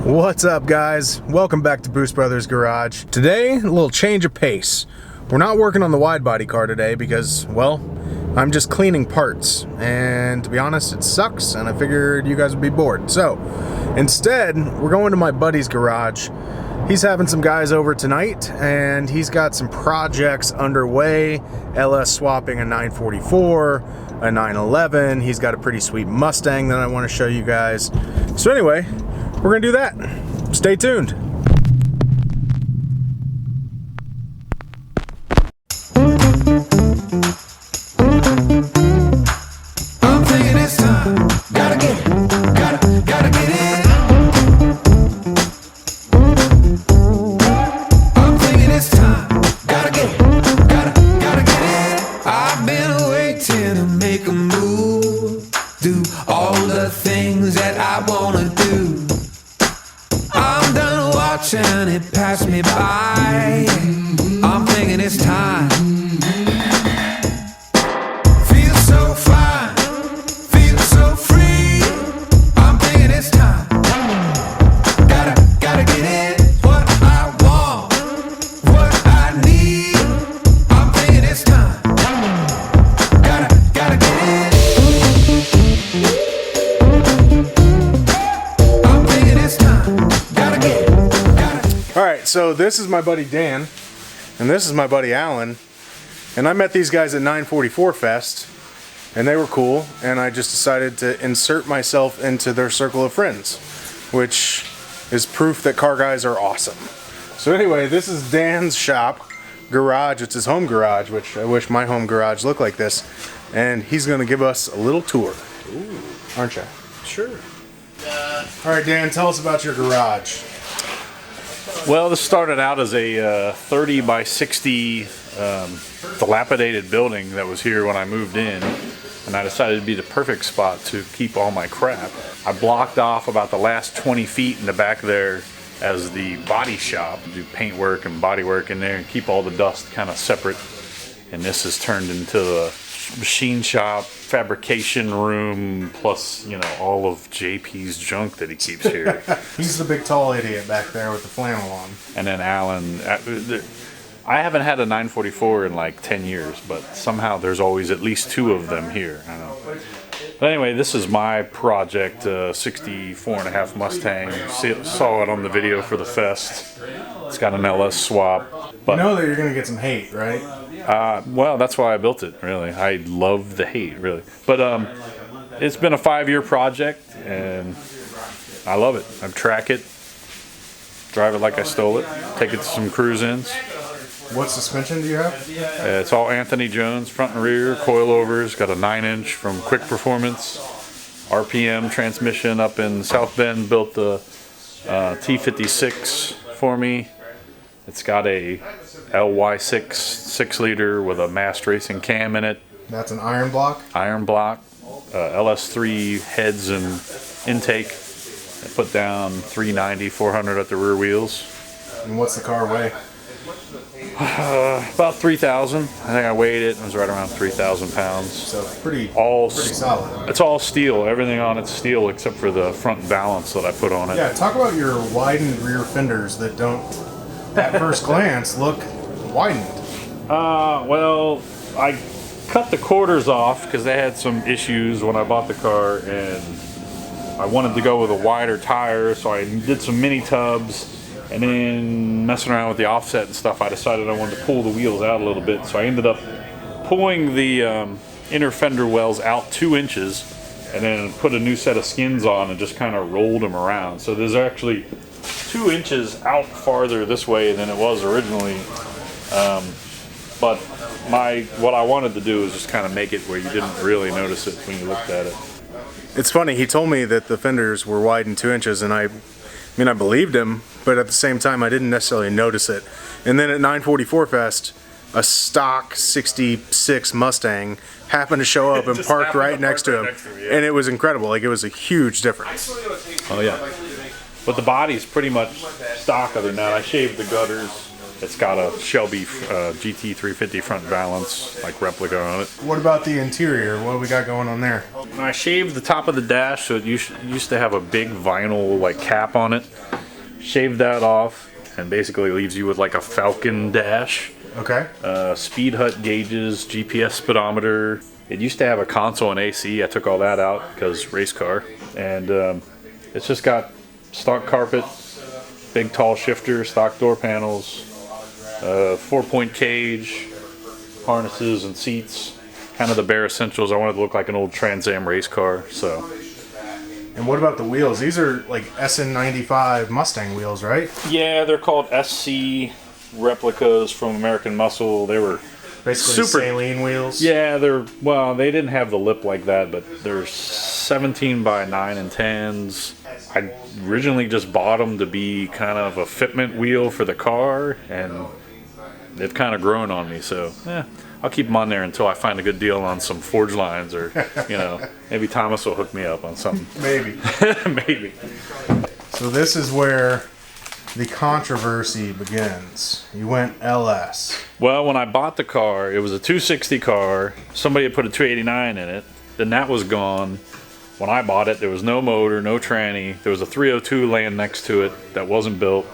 What's up, guys? Welcome back to Boost Brothers Garage. Today, a little change of pace. We're not working on the wide body car today because, well, I'm just cleaning parts. And to be honest, it sucks, and I figured you guys would be bored. So, instead, we're going to my buddy's garage. He's having some guys over tonight, and he's got some projects underway. LS swapping a 944, a 911. He's got a pretty sweet Mustang that I want to show you guys. So anyway, we're gonna do that. Stay tuned. I'm thinking it's time. Gotta get it. Gotta get it. I'm thinking it's time. Gotta get it. Gotta get it. I've been waiting to make a move. Do all the things that I wanna do. I'm done watching it pass me by. I'm thinking it's time. Feel so fine, feel so free. I'm thinking it's time. Gotta get it. What I want, what I need. I'm thinking it's time. Gotta get it. I'm thinking it's time. Gotta get it. Alright, so this is my buddy Dan, and this is my buddy Alan. And I met these guys at 944 Fest, and they were cool, and I just decided to insert myself into their circle of friends, which is proof that car guys are awesome. So anyway, this is Dan's shop, garage. It's his home garage, which I wish my home garage looked like this. And he's going to give us a little tour. Ooh. Aren't you? Sure. Alright, Dan, tell us about your garage. Well, this started out as a 30 by 60 dilapidated building that was here when I moved in, and I decided it'd be the perfect spot to keep all my crap. I blocked off about the last 20 feet in the back there as the body shop, do paint work and body work in there and keep all the dust kind of separate. And this has turned into the machine shop, fabrication room, plus, you know, all of JP's junk that he keeps here. He's the big tall idiot back there with the flannel on. And then Alan, I haven't had a 944 in like 10 years, but somehow there's always at least two of them here. I don't know. But anyway, this is my project, 64.5 Mustang. Saw it on the video for the fest. It's got an LS swap. But, You know that you're going to get some hate, right? well, that's why I built it, really. I love the hate, really. But it's been a 5-year project, and I love it. I track it, drive it like I stole it, take it to some cruise-ins. What suspension do you have? It's all Anthony Jones, front and rear, coilovers, got a 9-inch from Quick Performance, RPM transmission up in South Bend, built the T56 for me. It's got a LY6 6-liter with a Mast Racing cam in it. That's an iron block? Iron block, LS3 heads and intake. I put down 390, 400 at the rear wheels. And what's the car weigh? About 3,000. I think I weighed it. It was right around 3,000 pounds. So pretty solid. It's all steel. Everything on it's steel except for the front balance that I put on it. Yeah, talk about your widened rear fenders that don't, at first glance, look widened. Well, I cut the quarters off because they had some issues when I bought the car, and I wanted to go with a wider tire, so I did some mini tubs. And then messing around with the offset and stuff, I decided I wanted to pull the wheels out a little bit. So I ended up pulling the inner fender wells out 2 inches and then put a new set of skins on and just kind of rolled them around. So there's actually 2 inches out farther this way than it was originally. But what I wanted to do is just kind of make it where you didn't really notice it when you looked at it. It's funny, he told me that the fenders were widened 2 inches, and I believed him, but at the same time, I didn't necessarily notice it. And then at 944 Fest, a stock 66 Mustang happened to show up and parked right next to him. Yeah. And it was incredible. Like, it was a huge difference. Oh, yeah. But the body's pretty much stock other than that. I shaved the gutters. It's got a Shelby GT350 front balance, like replica on it. What about the interior? What do we got going on there? I shaved the top of the dash, so it used to have a big vinyl like cap on it. shaved that off, and basically leaves you with like a Falcon dash. Okay. Speed hut gauges, GPS speedometer. It used to have a console and AC. I took all that out because race car. And it's just got stock carpet, big tall shifter, stock door panels, 4-point cage, harnesses and seats. Kind of the bare essentials. I wanted to look like an old Trans Am race car. So. And what about the wheels? These are like SN95 Mustang wheels, right? Yeah, they're called SC replicas from American Muscle. They were basically saline wheels. Yeah, they didn't have the lip like that, but they're 17 by 9 and 10s. I originally just bought them to be kind of a fitment wheel for the car, and they've kind of grown on me. So I'll keep them on there until I find a good deal on some forge lines, or maybe Thomas will hook me up on something. Maybe. Maybe. So this is where the controversy begins. You went LS. Well, when I bought the car, it was a 260 car. Somebody had put a 289 in it. Then that was gone. When I bought it, there was no motor, no tranny. There was a 302 laying next to it that wasn't built.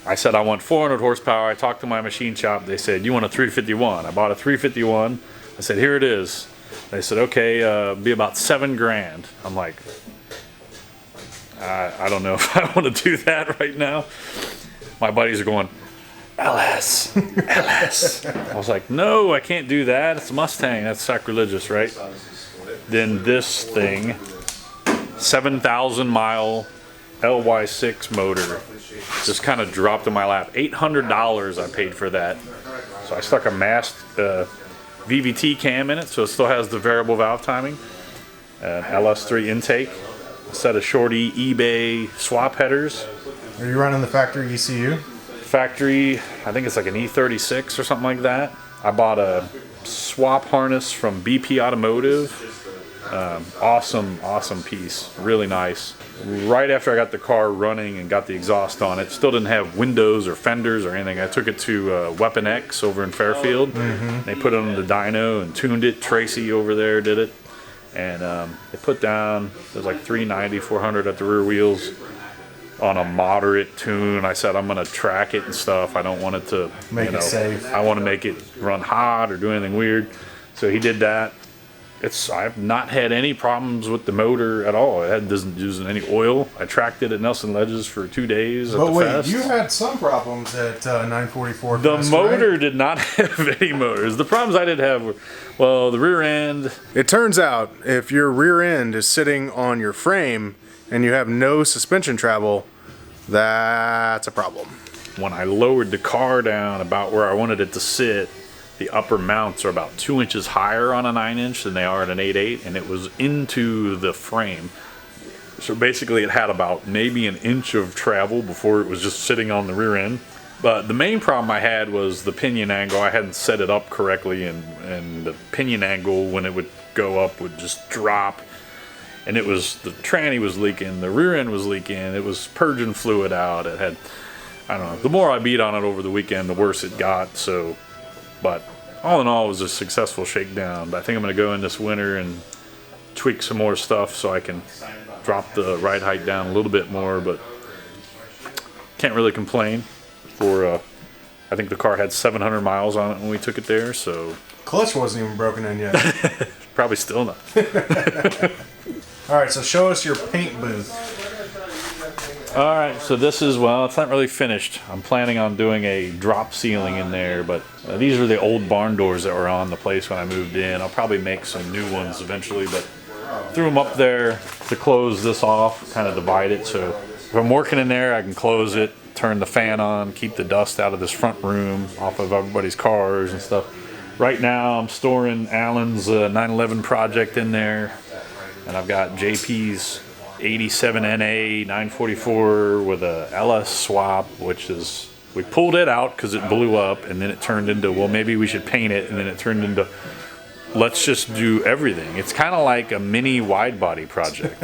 I said I want 400 horsepower. I talked to my machine shop. They said, you want a 351? I bought a 351. I said, here it is. They said, okay, be about $7,000. I'm like, I don't know if I want to do that right now. My buddies are going, LS, LS. I was like, no, I can't do that. It's a Mustang. That's sacrilegious, right? Then this thing, 7,000 mile LY6 motor, just kind of dropped in my lap. $800 I paid for that. So I stuck a mast VVT cam in it, so it still has the variable valve timing. An LS3 intake. A set of shorty eBay swap headers. Are you running the factory ECU? Factory, I think it's like an E36 or something like that. I bought a swap harness from BP Automotive. Awesome piece. Really nice. Right after I got the car running and got the exhaust on it, still didn't have windows or fenders or anything. I took it to Weapon X over in Fairfield. Mm-hmm. They put it on the dyno and tuned it. Tracy over there did it. And they put down, it was like 390, 400 at the rear wheels on a moderate tune. I said, I'm going to track it and stuff. I don't want it to, make it safe. I want to make it run hot or do anything weird. So he did that. I've not had any problems with the motor at all. It doesn't use any oil. I tracked it at Nelson Ledges for 2 days. But wait, you had some problems at 944. The motor did not have any motors. The problems I did have were, well, the rear end. It turns out if your rear end is sitting on your frame and you have no suspension travel, that's a problem. When I lowered the car down about where I wanted it to sit, the upper mounts are about 2 inches higher on a 9-inch than they are at an 8.8, and it was into the frame. So basically it had about maybe an inch of travel before it was just sitting on the rear end. But the main problem I had was the pinion angle. I hadn't set it up correctly, and the pinion angle when it would go up would just drop. And it was, the tranny was leaking, the rear end was leaking, it was purging fluid out. It had, I don't know, the more I beat on it over the weekend, the worse it got. So, but all in all, it was a successful shakedown. But I think I'm going to go in this winter and tweak some more stuff so I can drop the ride height down a little bit more. But can't really complain. I think the car had 700 miles on it when we took it there. So clutch wasn't even broken in yet. Probably still not. All right, so show us your paint booth. All right, so this is, well, it's not really finished. I'm planning on doing a drop ceiling in there, but these are the old barn doors that were on the place when I moved in. I'll probably make some new ones eventually, but threw them up there to close this off, kind of divide it. So if I'm working in there, I can close it, turn the fan on, keep the dust out of this front room, off of everybody's cars and stuff. Right now, I'm storing Alan's 911 project in there, and I've got JP's 87 NA 944 with a LS swap, which is, we pulled it out because it blew up, and then it turned into, well, maybe we should paint it, and then it turned into, let's just do everything. It's kind of like a mini wide body project.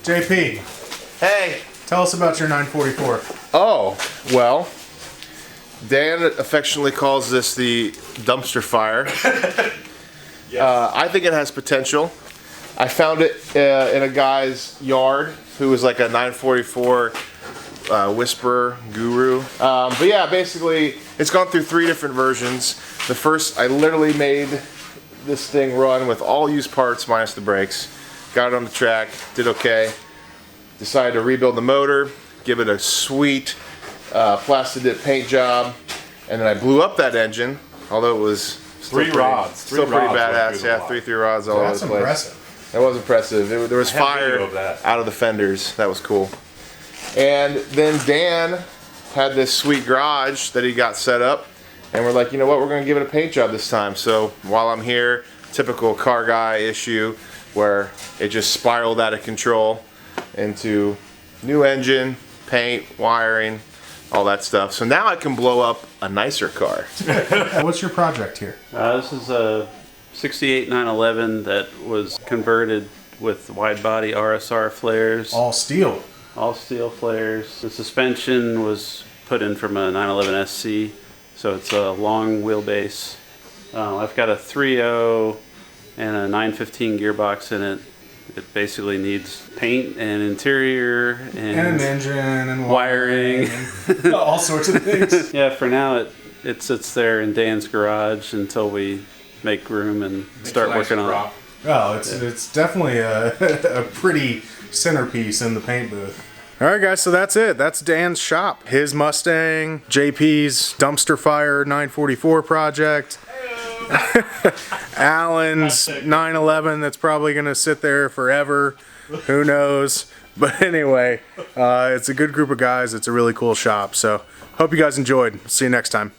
JP. Hey. Tell us about your 944. Oh, well, Dan affectionately calls this the dumpster fire. Yes. I think it has potential. I found it in a guy's yard who was like a 944 Whisperer Guru. But yeah, basically, it's gone through 3 different versions. The first, I literally made this thing run with all used parts minus the brakes. Got it on the track, did okay. Decided to rebuild the motor, give it a sweet Plastidip paint job, and then I blew up that engine, although it was still pretty badass. Yeah, 3 rods all over the place. Impressive. That was impressive. There was fire out of the fenders. That was cool. And then Dan had this sweet garage that he got set up, and we're like, you know what, we're going to give it a paint job this time. So while I'm here, typical car guy issue where it just spiraled out of control into new engine, paint, wiring, all that stuff. So now I can blow up a nicer car. What's your project here? This is a 68 911 that was converted with wide body RSR flares. All steel. All steel flares. The suspension was put in from a 911 SC, so it's a long wheelbase. I've got a 3.0 and a 915 gearbox in it. It basically needs paint and interior and an engine and wiring. And all sorts of things. Yeah, for now it sits there in Dan's garage until we make room and start working on it. Oh, it's definitely a pretty centerpiece in the paint booth. All right, guys, so that's it. That's Dan's shop. His Mustang, JP's dumpster fire 944 project. Alan's 911 that's probably going to sit there forever. Who knows? But anyway, it's a good group of guys. It's a really cool shop. So hope you guys enjoyed. See you next time.